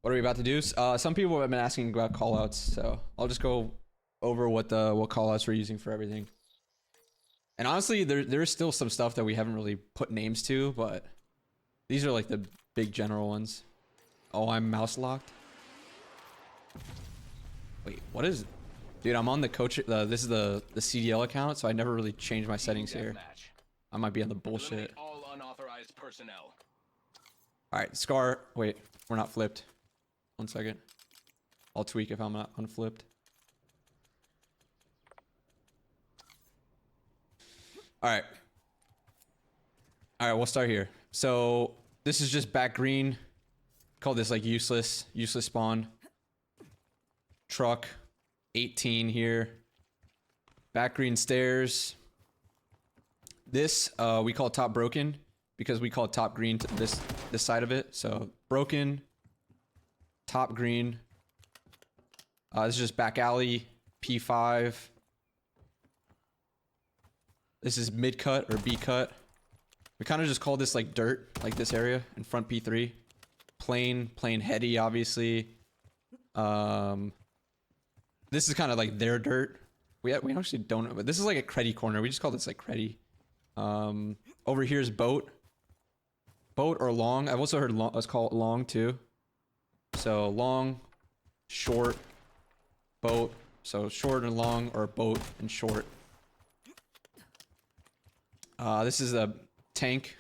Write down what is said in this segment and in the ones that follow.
What are we about to do? Some people have been asking about callouts, so I'll just go over what callouts we're using for everything. And honestly, there's still some stuff that we haven't really put names to, but these are like the big general ones. Oh, I'm mouse locked. Wait, what is? Dude, I'm on the coach. This is the CDL account, so I never really changed my settings here. I might be on the bullshit. All unauthorized personnel. All right, Scar. Wait, we're not flipped. 1 second. I'll tweak if I'm not unflipped. All right. All right, we'll start here. So this is just back green. Call this like useless spawn. Truck, 18 here. Back green stairs. This we call top broken because we call it top green to this side of it. So broken, top green. This is just back alley, P5. This is mid cut or B cut. We kind of just call this like dirt, like this area in front P3. Plain heady, obviously. This is kind of like their dirt. We actually don't, but this is like a creddy corner. We just call this like creddy. Over here is boat or long. I've also heard let's call it long too. So long, short, boat. So short and long, or boat and short. This is a tank,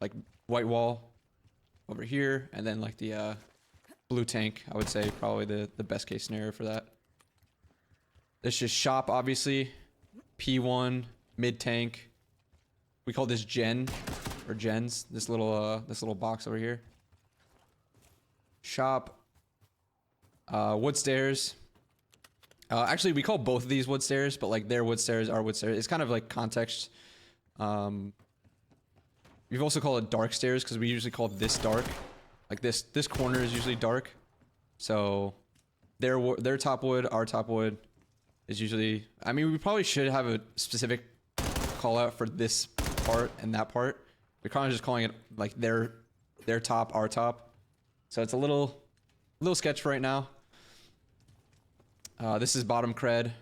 like white wall over here, and then like the blue tank. I would say probably the best case scenario for that. This is shop, obviously. P1 mid tank. We call this gen or gens. This little box over here. Shop. Wood stairs. Actually, we call both of these wood stairs, but like their wood stairs, our wood stairs. It's kind of like context. We've also called it dark stairs because we usually call this dark. Like this corner is usually dark. So their top wood, our top wood is usually. I mean, we probably should have a specific call out for this part and that part. We're kind of just calling it like their top, our top. So it's a little sketch for right now. This is bottom cred.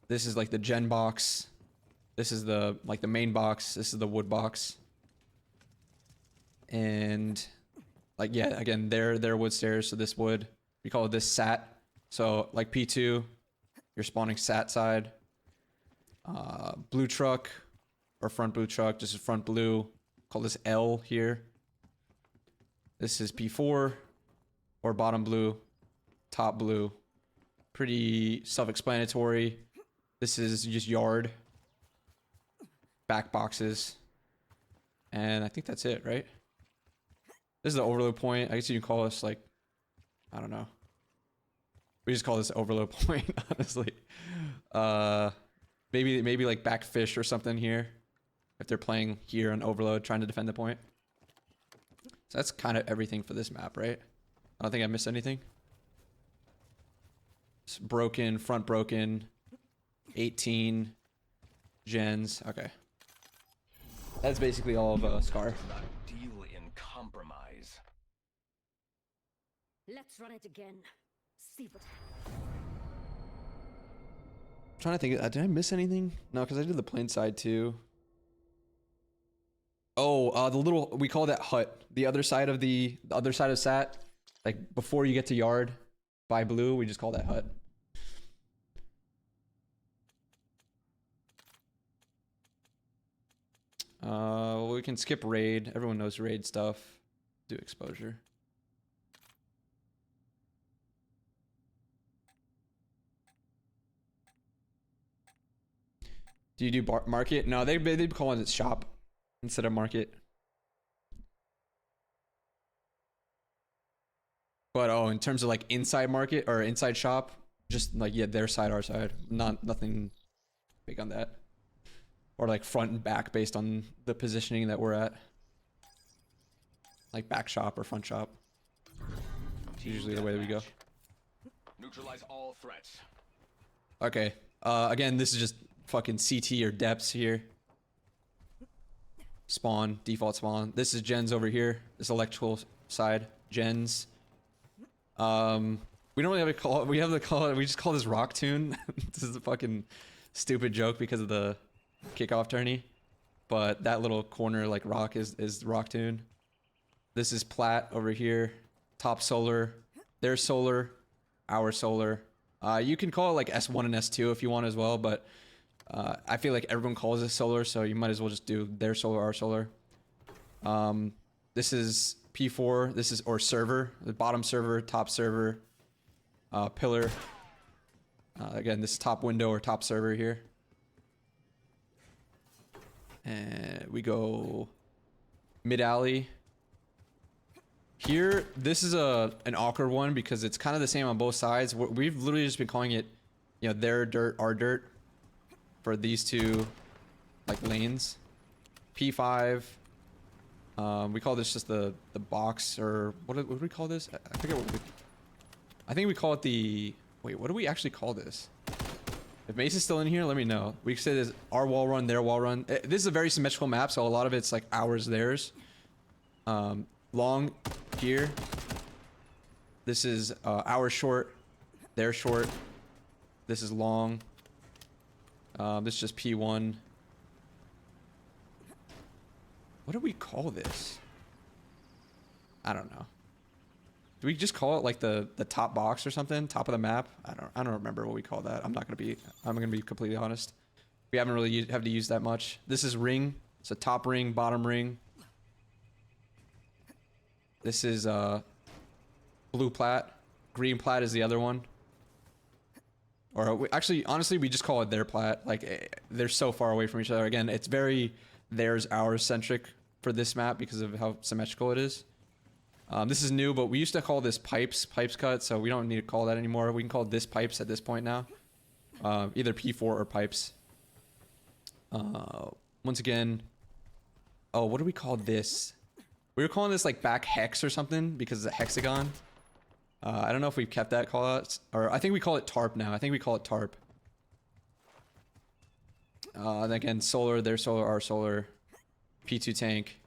This is like the gen box. This is the main box. This is the wood box. And like, yeah, again, their wood stairs. So this wood, we call it this sat. So like P2, you're spawning sat side. Blue truck or front blue truck, just front blue. Call this L here. This is P4 or bottom blue, top blue. Pretty self-explanatory. This is just yard. Back boxes. And I think that's it, right? This is the overload point. I guess you can call this like, I don't know. We just call this overload point, honestly. Maybe like back fish or something here. If they're playing here on overload, trying to defend the point. So that's kind of everything for this map, right? I don't think I missed anything. It's broken, front broken. 18 gens. Okay. That's basically all of Scar. Deal in compromise. Let's run it again. See what I'm trying to think. Did I miss anything? No, because I did the plain side too. Oh, the little, we call that hut. The other side of the other side of sat, like before you get to yard by blue, we just call that hut. We can skip raid. Everyone knows raid stuff. Do exposure. Do you do market? No, they'd be calling it shop instead of market. But oh, in terms of like inside market or inside shop, just like, yeah, their side, our side. Nothing big on that. Or like front and back based on the positioning that we're at. Like back shop or front shop. It's usually the way that we go. Neutralize all threats. Okay. Again, this is just fucking CT or depths here. spawn, default spawn. This is gens over here. This electrical side, gens. We don't really have a call. We have the call. We just call this rock tune. This is a fucking stupid joke because of the kickoff tourney. But that little corner like rock is rock tune. This is plat over here. Top solar. Their solar. Our solar. You can call it like S1 and S2 if you want as well, but I feel like everyone calls it solar, so you might as well just do their solar, our solar. This is P4. This is or server. The bottom server, top server, pillar. Again, this is top window or top server here. And we go mid alley. Here, this is an awkward one because it's kind of the same on both sides. We've literally just been calling it, you know, their dirt, our dirt, for these two, like lanes. P5. We call this just the box, or what do we call this? I forget what we. I think we call it the. Wait, what do we actually call this? If Mace is still in here, let me know. We say this our wall run, their wall run. This is a very symmetrical map, so a lot of it's like ours, theirs. Long here. This is our short, their short. This is long. This is just P1. What do we call this? I don't know. Do we just call it like the top box or something? Top of the map? I don't remember what we call that. I'm gonna be completely honest. We haven't really had to use that much. This is ring. It's a top ring, bottom ring. This is blue plat. Green plat is the other one. Or actually, honestly, we just call it their plat. Like, they're so far away from each other. Again, it's very theirs, ours centric for this map because of how symmetrical it is. This is new, but we used to call this pipes cut, so we don't need to call that anymore. We can call this pipes at this point now. Either P4 or pipes. Once again, oh, what do we call this? We were calling this like back hex or something because it's a hexagon. I don't know if we've kept that call out, or I think we call it tarp now. I think we call it tarp. And again, solar, their solar, our solar. P2 tank.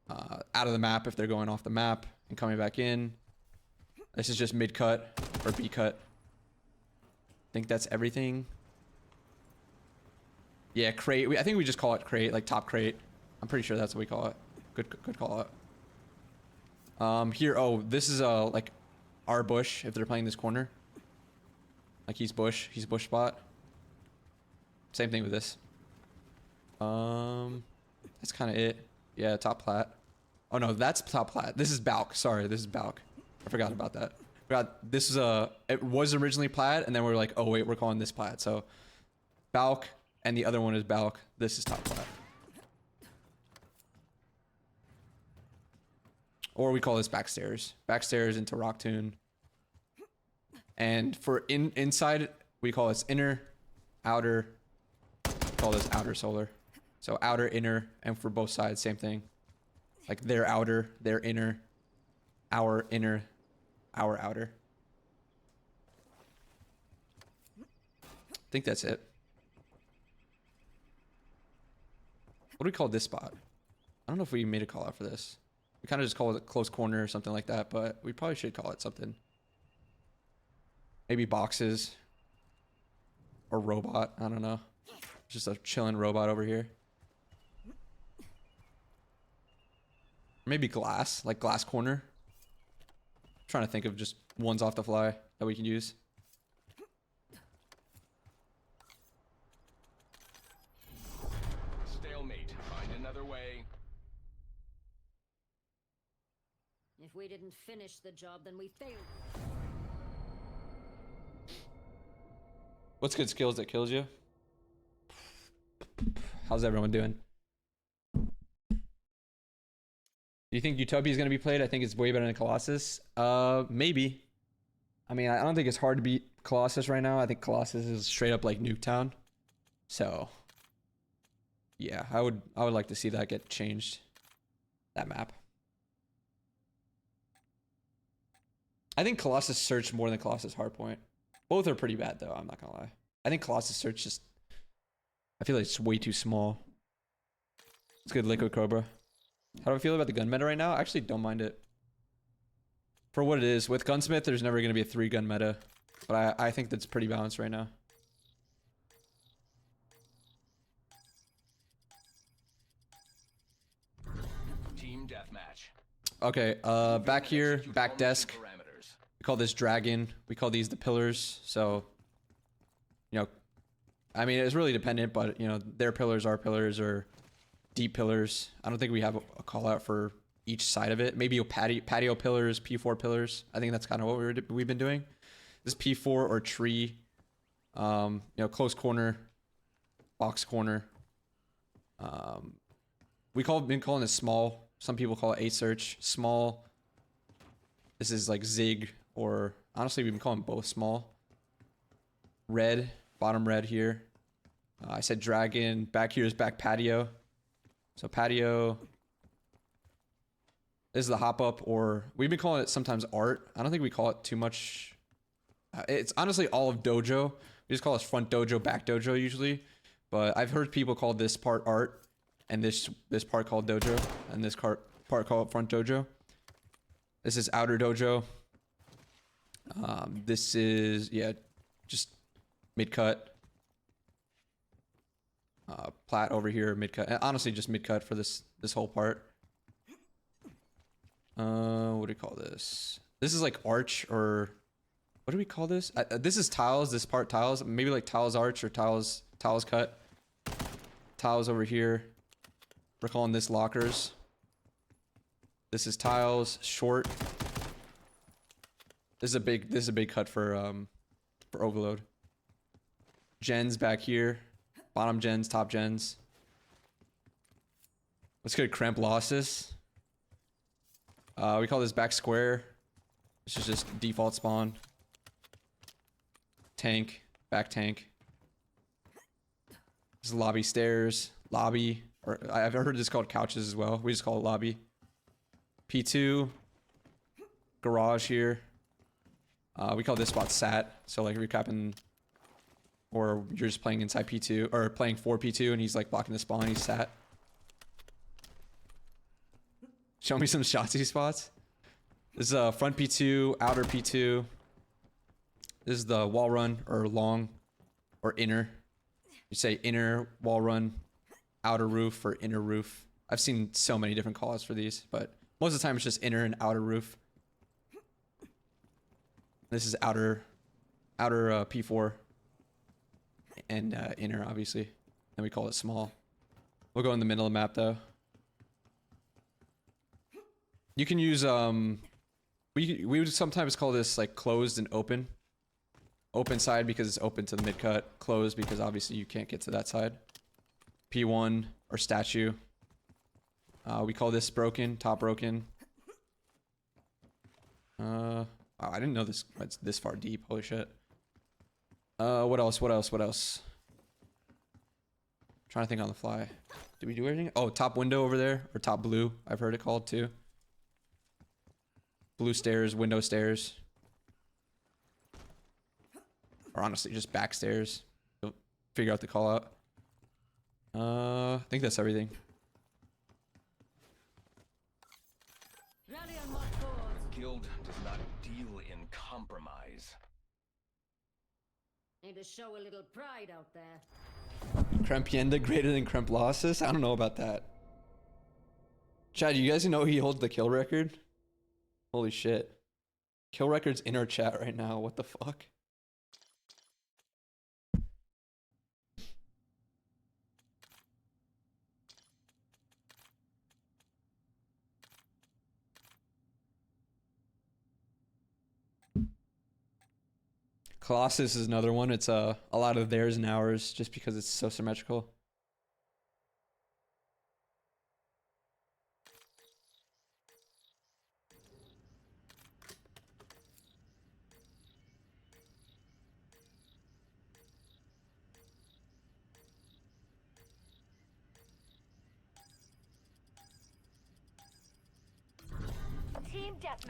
Out of the map if they're going off the map and coming back in. This is just mid cut or B cut. I think that's everything. Yeah, crate. I think we just call it crate, like top crate. I'm pretty sure that's what we call it. Good call out. Here, oh, this is like our bush if they're playing this corner. Like he's bush spot. Same thing with this. That's kind of it. Yeah, top plat. Oh no, that's top plat. This is balk. Sorry, this is balk. I forgot about that. This is it was originally plat, and then we're like, oh wait, we're calling this plat. So balk, and the other one is balk. This is top plat. Or we call this backstairs. Backstairs into rock tune. And for inside, we call this inner, outer. We call this outer solar. So outer, inner, and for both sides, same thing. Like their outer, their inner, our inner, our outer. I think that's it. What do we call this spot? I don't know if we made a call out for this. We kind of just call it a close corner or something like that, but we probably should call it something. Maybe boxes. Or robot, I don't know. Just a chilling robot over here. Maybe glass, like glass corner. I'm trying to think of just ones off the fly that we can use. Stalemate. Find another way. If we didn't finish the job, then we failed. What's good skills that kills you? How's everyone doing? Do you think Utopia is going to be played? I think it's way better than Colossus. Maybe. I mean, I don't think it's hard to beat Colossus right now. I think Colossus is straight up like Nuketown. So, yeah, I would like to see that get changed. That map. I think Colossus Search more than Colossus Hardpoint. Both are pretty bad though, I'm not gonna lie. I think Colossus Search just, I feel like it's way too small. It's good liquid cobra. How do I feel about the gun meta right now? I actually don't mind it. For what it is, with gunsmith, there's never going to be a 3-gun meta. But I think that's pretty balanced right now. Team deathmatch. Okay, back here, Execute back all desk. mission parameters. We call this dragon. We call these the pillars. So, you know, I mean, it's really dependent, but, you know, their pillars, our pillars, or deep pillars. I don't think we have a call out for each side of it. Maybe a patio pillars, P4 pillars. I think that's kind of what we've been doing. This P4 or tree, you know, close corner, box corner. Been calling it small. Some people call it A-search. Small. This is like zig, or honestly, we've been calling both small. Red, bottom red here. I said dragon. Back here is back patio. So patio. This is the hop up, or we've been calling it sometimes art. I don't think we call it too much. It's honestly all of dojo. We just call it front dojo, back dojo usually. But I've heard people call this part art, and this part called dojo, and this part called front dojo. This is outer dojo. This is, yeah, just mid cut. Plat over here, mid cut. Honestly, just mid cut for this whole part. What do we call this? This is like arch, or what do we call this? This is tiles. This part tiles. Maybe like tiles arch or tiles cut. Tiles over here. We're calling this lockers. This is tiles short. This is a big cut for overload. Gens back here. Bottom gens, top gens. Let's go to Colossus. We call this back square. This is just default spawn. Tank, back tank. This is lobby stairs, lobby, or I've heard this called couches as well. We just call it lobby. P2, garage here. We call this spot sat. So like if you're capping, or you're just playing inside P2, or playing for P2 and he's like blocking the spawn, he's sat. Show me some Shotzi spots. This is front P2, outer P2. This is the wall run, or long, or inner. You say inner wall run, outer roof, or inner roof. I've seen so many different calls for these, but most of the time it's just inner and outer roof. This is outer P4, and inner, obviously. And we call it small. We'll go in the middle of the map though. You can use we would sometimes call this like closed and open. Open side because it's open to the mid cut. Closed because obviously you can't get to that side. P1 or statue. We call this broken, top broken. Wow, I didn't know this it's this far deep. Holy shit. What else? Trying to think on the fly. Did we do anything? Oh, top window over there, or top blue. I've heard it called too. Blue stairs, window stairs. Or honestly, just back stairs. You'll figure out the call out. I think that's everything. Rally on what cause? Guild does not deal in compromise. Need to show a little pride out there. Crempienda greater than Colossus? I don't know about that. Chad, you guys know he holds the kill record? Holy shit. Kill record's in our chat right now. What the fuck? Colossus is another one. It's a lot of theirs and ours just because it's so symmetrical.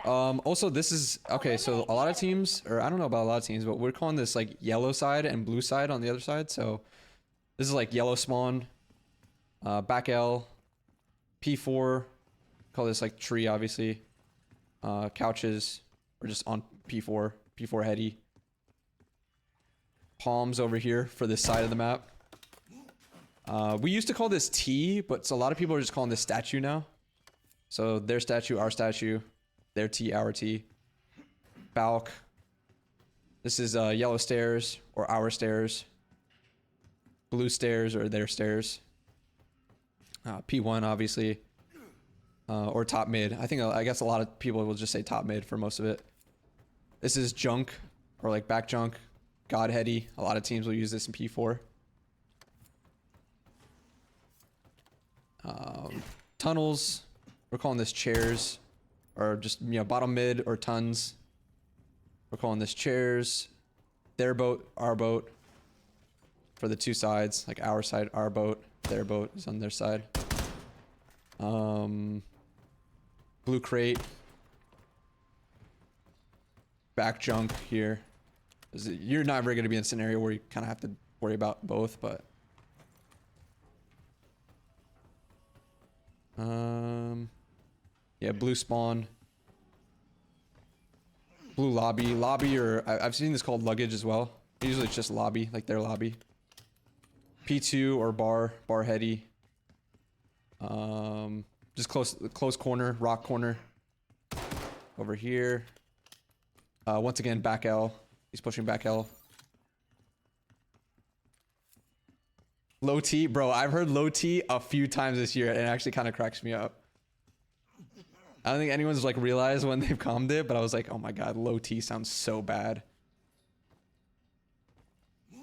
Also this is okay, so a lot of teams, or I don't know about a lot of teams, but we're calling this like yellow side and blue side on the other side. So this is like yellow spawn, back L, P4, call this like tree, obviously. Couches, or just on P4, P4 heady. Palms over here for this side of the map. We used to call this T, but a lot of people are just calling this statue now. So their statue, our statue, their T, our T. Balk. This is yellow stairs, or our stairs. Blue stairs, or their stairs. P1, obviously. Or top mid. I guess a lot of people will just say top mid for most of it. This is junk, or like back junk. God heady. A lot of teams will use this in P4. Tunnels. We're calling this chairs, or just, you know, bottom mid or tons. We're calling this chairs. Their boat, our boat. For the two sides, like our side, our boat. Their boat is on their side. Blue crate. Back junk here. You're not ever going to be in a scenario where you kind of have to worry about both, but yeah, blue spawn, blue lobby, or I've seen this called luggage as well. Usually it's just lobby, like their lobby. P2 or bar heady. Just close corner, rock corner. Over here. Once again, back L. He's pushing back L. Low T, bro. I've heard low T a few times this year, and it actually kind of cracks me up. I don't think anyone's like realized when they've calmed it, but I was like, oh my god, low T sounds so bad.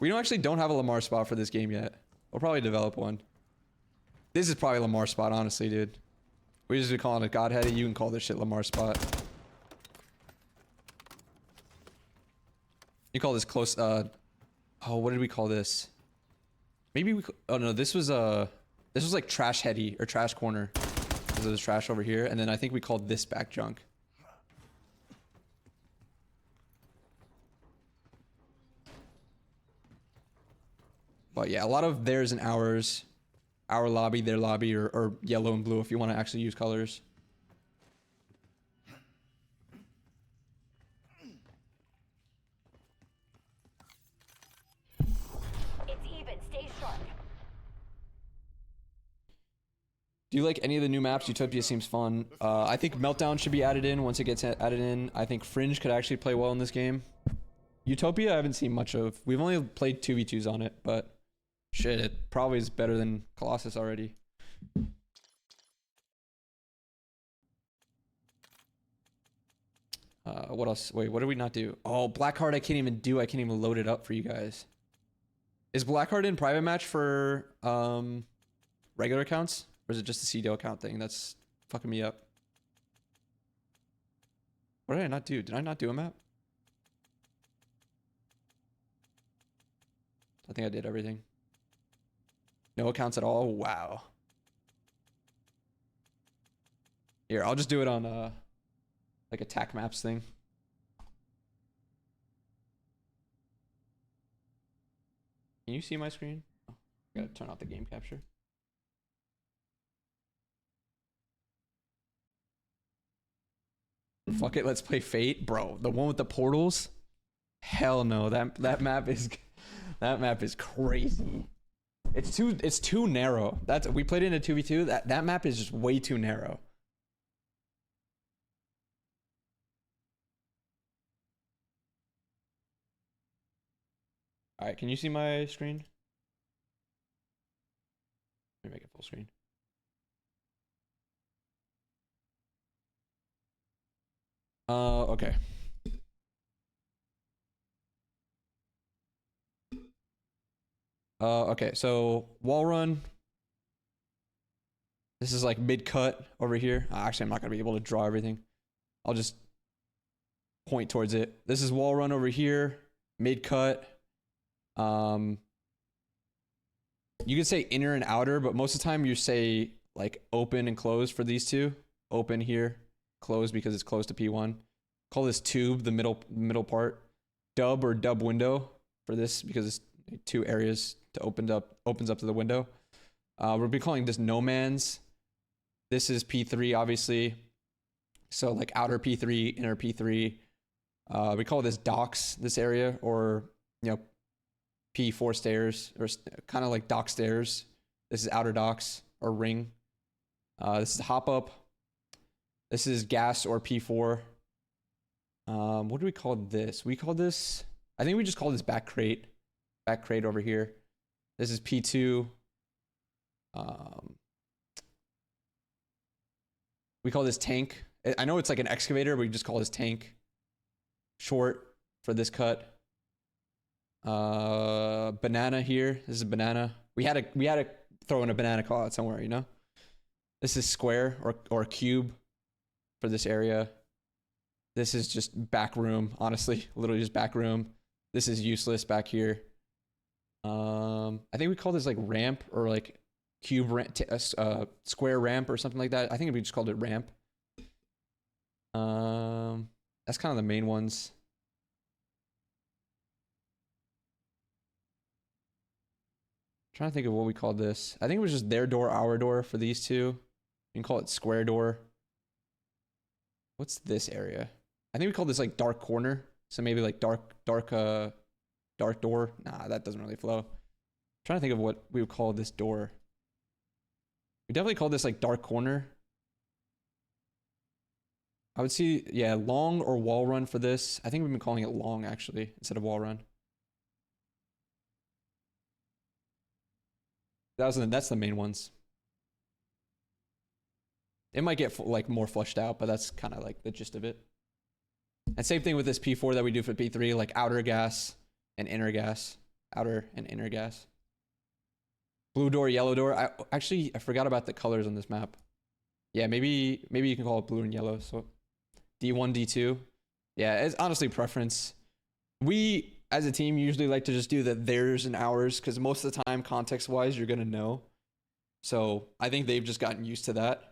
We don't have a Lamar spot for this game yet. We'll probably develop one. This is probably Lamar spot, honestly, dude. We just be calling it Godheady. You can call this shit Lamar spot. You call this close, oh, what did we call this? Maybe oh no, this was like trash heady, or trash corner. Because there's trash over here, and then I think we called this back junk. But yeah, a lot of theirs and ours. Our lobby, their lobby, or yellow and blue if you want to actually use colors. Do you like any of the new maps? Utopia seems fun. I think Meltdown should be added in once it gets added in. I think Fringe could actually play well in this game. Utopia, I haven't seen much of. We've only played 2v2s on it, but shit, it probably is better than Colossus already. What else? Wait, what did we not do? Oh, Blackheart I can't even do. I can't even load it up for you guys. Is Blackheart in private match for regular accounts? Or is it just the CDO account thing? That's fucking me up. What did I not do? Did I not do a map? I think I did everything. No accounts at all? Wow. Here, I'll just do it on like attack maps thing. Can you see my screen? Oh, I gotta turn off the game capture. Fuck it, let's play Fate, bro. The one with the portals. Hell no, that map is crazy. It's too narrow. We played it in a 2v2. That map is just way too narrow. All right, can you see my screen? Let me make it full screen. Okay. Okay, so wall run. This is like mid cut over here. Actually, I'm not gonna be able to draw everything. I'll just point towards it. This is wall run over here, mid cut. You could say inner and outer, but most of the time you say like open and close for these two. Open here, close because it's close to P1. Call this tube the middle part. Dub or dub window for this because it's two areas to opens up to the window. We'll be calling this no man's. This is P3, obviously. So like outer P3, inner P3. We call this docks, this area, or P4 stairs, or kind of like dock stairs. This is outer docks or ring. This is hop up. This is gas or P4. What do we call this? We call this, I think we just call this back crate. Back crate over here. This is P2. We call this tank. I know it's like an excavator, but we just call this tank. Short for this cut. Banana here. This is a banana. We had to throw in a banana call out somewhere, you know? This is square or cube for this area. This is just back room, honestly. Literally just back room. This is useless back here. I think we call this like ramp or like cube ramp, square ramp or something like that. I think we just called it ramp. That's kind of the main ones. Trying to think of what we called this. I think it was just their door, our door for these two. You can call it square door. What's this area? I think we call this like dark corner. So maybe like dark door. Nah, that doesn't really flow. Trying to think of what we would call this door. We definitely call this like dark corner. I would see, yeah, long or wall run for this. I think we've been calling it long actually instead of wall run. That's the main ones. It might get like more fleshed out, but that's kind of like the gist of it. And same thing with this P4 that we do for P3, like outer gas and inner gas. Outer and inner gas. Blue door, yellow door. I forgot about the colors on this map. Yeah, maybe you can call it blue and yellow. So D1, D2. Yeah, it's honestly preference. We as a team usually like to just do the theirs and ours because most of the time, context wise, you're gonna know. So I think they've just gotten used to that.